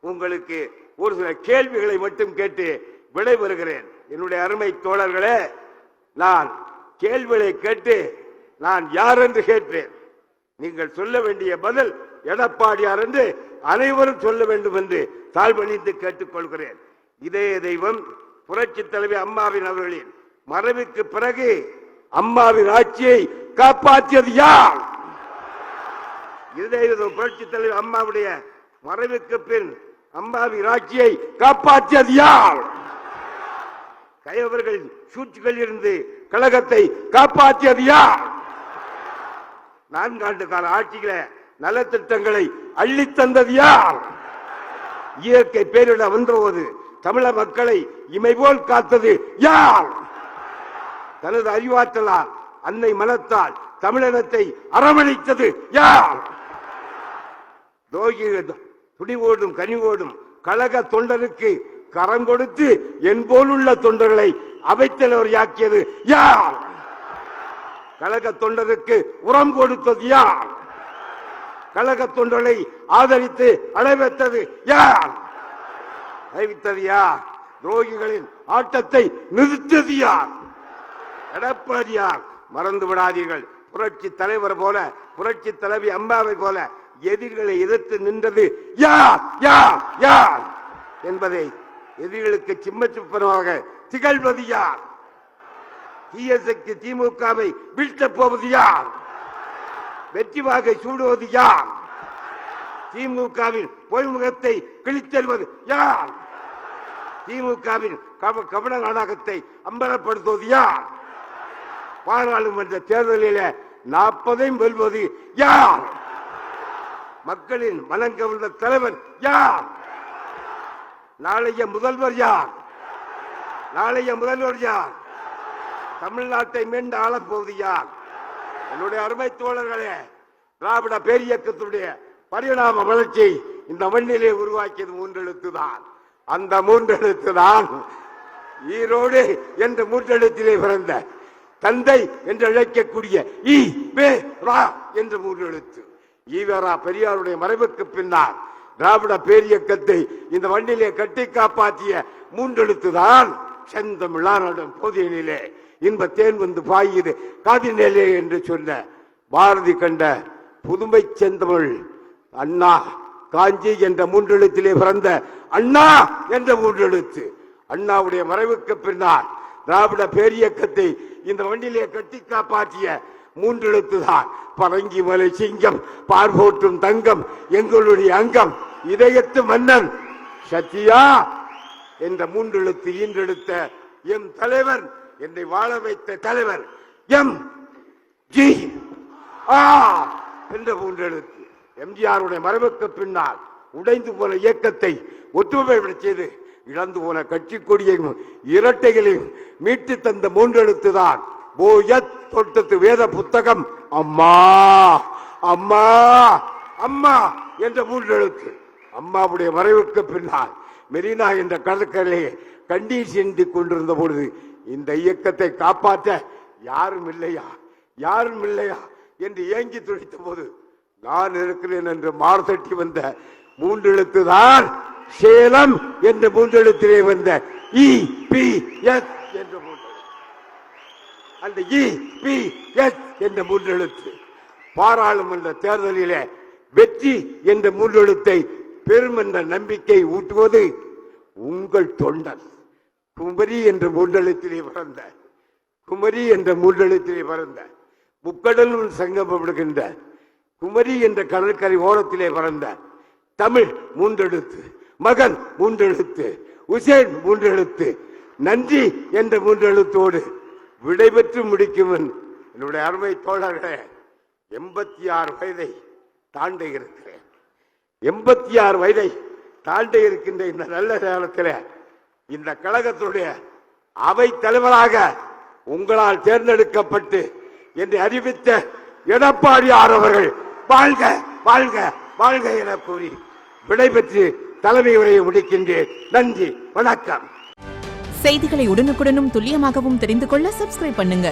உங்களுக்கு ஒரு சில கேள்விகளை மட்டும் கேட்டு விடைபெறுகிறேன். என்னுடைய அருமை தோழர்களே, நான் கேள்விகளை கேட்டு நான் யார் என்று கேட்பேன். நீங்கள் சொல்ல வேண்டிய பதில் எடப்பாடியார் என்று அனைவரும் சொல்ல வேண்டும் என்று தாழ்வணிந்து கேட்டுக்கொள்கிறேன். இதே தெய்வம் புரட்சி தலைவி அம்மாவின் அவர்களின் மறைவுக்கு பிறகு அம்மாவின் ஆட்சியை காப்பாற்றியது யார்? இதே புரட்சி தலைவி அம்மாவுடைய மறைவுக்கு பின் அம்மாவின் ஆட்சியை காப்பாற்றியது யார்? கையவர்கள் சூழ்ச்சிகளில் இருந்து கழகத்தை காப்பாற்றியது யார்? 4 ஆண்டு கால ஆட்சியில நலத்திட்டங்களை அள்ளித்தந்தது யார்? இயற்கை பேரிட வந்தபோது தமிழக மக்களை இமை போல் காத்தது யார்? தனது அறிவாற்றலால் அன்னை மனத்தால் தமிழினத்தை அரவணைத்தது யார்? துடிவோடும் கனிவோடும் கழக தொண்டருக்கு கரம் கொடுத்து என் போலுள்ள தொண்டர்களை அவைத்தலைவர் யாக்கியது யார்? கழக தொண்டருக்கு உரம் கொடுத்தது யார்? கழக தொண்டரை ஆதரித்து அடைவத்தது யார்? அறிவித்தது யார்? துரோகிகளின் ஆட்டத்தை நிறுத்தது யார்? எடப்பாடியார். மறந்து விடாதீர்கள், புரட்சி தலைவர் போல, புரட்சி தலைவி அம்மாவை போல எதிரிகளை எதிர்த்து நின்றது யார் யார் யார் என்பதை எதிரிகளுக்கு சிம்மச்சுப்பனமாக திகழ்வது யார்? தீயசக்தி திமுகவை வீழ்த்தப் போவது யார்? வெற்றி வாகை சூடுவது யார்? திமுகவின் பொய்முகத்தை கிழித்தெல்வது யார்? திமுகவின் கபட நாடகத்தை அம்பலப்படுத்துவது யார்? பாராளுமன்ற தேர்தலில் 40 வெல்வது யார்? மக்களின் மனம் கவர்ந்த தலைவர் யார்? நாளைய முதல்வர் யார்? நாளைய முதல்வர் யார்? தமிழ்நாட்டை மீண்டு ஆளப்போவது யார்? என்னுடைய அருமை தோழர்களே, திராவிட பேரியக்கத்துடைய பரிணாம வளர்ச்சி இந்த மண்ணிலே உருவாக்கியது 3 எழுத்துதான். அந்த 3 எழுத்துதான் ஈரோடு என்ற 3 எழுத்திலே பிறந்த தந்தை என்று அழைக்கக்கூடிய ஈ வே ரா என்ற 3 எழுத்து. ஈவரா பெரியாருடைய மறைவுக்கு பின்னால் திராவிட பேரியக்கத்தை இந்த மண்ணிலே கட்டி காப்பாற்றிய 3 எழுத்துதான் செந்தமிழானுடன் போதியினிலே இன்ப தேன் வந்து பாயுது காதினிலே என்று சொன்ன பாரதி கண்ட புதுமை செந்தமிழ் அண்ணா காஞ்சி என்ற 3 எழுத்திலே பிறந்த அண்ணா என்ற 3 எழுத்து. அண்ணாவுடைய மறைவுக்கு பின்னால் திராவிட பேரியக்கத்தை இந்த மண்ணிலே கட்டி காப்பாற்றிய 3 எழுத்துதான். பரங்கி மலை சிங்கம், பார்போற்றும் தங்கம், எங்களுடைய அங்கம், இதயத்து மன்னன் சத்தியா என்ற 3 எழுத்து ஈன்றெடுத்த எம் தலைவர், என்னை வாழ வைத்த தலைவர் எம் ஜி என்ற 3 எழுத்து. எம்ஜிஆருடைய மறைவுக்கு பின்னால் உடைந்து போன இயக்கத்தை ஒற்றுமை செய்து இழந்து போன கட்சி கொடியையும் இரட்டைகளையும் மீட்டு தந்த 3 எழுத்துதான் போயத் தொட்டத்து வேத புத்தகம் அம்மா அம்மா அம்மா என்ற 3 எழுத்து. அம்மாவுடைய மறைவுக்கு பின்னால் மெரினா என்ற கடற்கரையை கண்ணீர் சிந்தி கொண்டிருந்த பொழுது இந்த இயக்கத்தை காப்பாற்ற யாரும் இல்லையா யாரும் இல்லையா என்று ஏங்கி துடித்த போது நான் இருக்கிறேன் என்று மார்த்தட்டி வந்த 3 எழுத்துதான் சேலம் என்ற 3 எழுத்திலே வந்த இ பி எஸ் என்ற 3 அந்த இ பி எஸ் என்ற 3 எழுத்து. பாராளுமன்ற தேர்தலிலே வெற்றி என்ற 3 எழுத்தை பெரும் என்ற நம்பிக்கை ஊட்டுவது உங்கள் தொண்டன் குமரி என்ற 3 எழுத்திலே பிறந்த குமரி என்ற 3 எழுத்திலே பிறந்த முக்கடலும் சங்கமப்படுகின்ற குமரி என்ற கடற்கரை ஓரத்திலே பிறந்த தமிழ் 3 எழுத்து, மகன் 3 எழுத்து, உசேன் 3 எழுத்து, நன்றி என்ற 3 எழுத்தோடு விடைபெற்று முடிக்கும் என்னுடைய அருமை தோழர்களே, 86 வயதை தாண்ட இருக்கிறேன். 86 வயதை தாண்ட இருக்கின்ற இந்த நல்ல நேரத்தில் இந்த கழகத்துடைய அவை தலைவராக உங்களால் தேர்ந்தெடுக்கப்பட்டு என்று அறிவித்த எடப்பாடியார் அவர்கள் வாழ்க வாழ்க வாழ்க என கூறி விடைபெற்று தலைமை உரையை முடிக்கின்றேன். நன்றி, வணக்கம். செய்திகளை உடனுக்குடனும் துல்லியமாகவும் தெரிந்து கொள்ள சப்ஸ்கிரைப் பண்ணுங்க.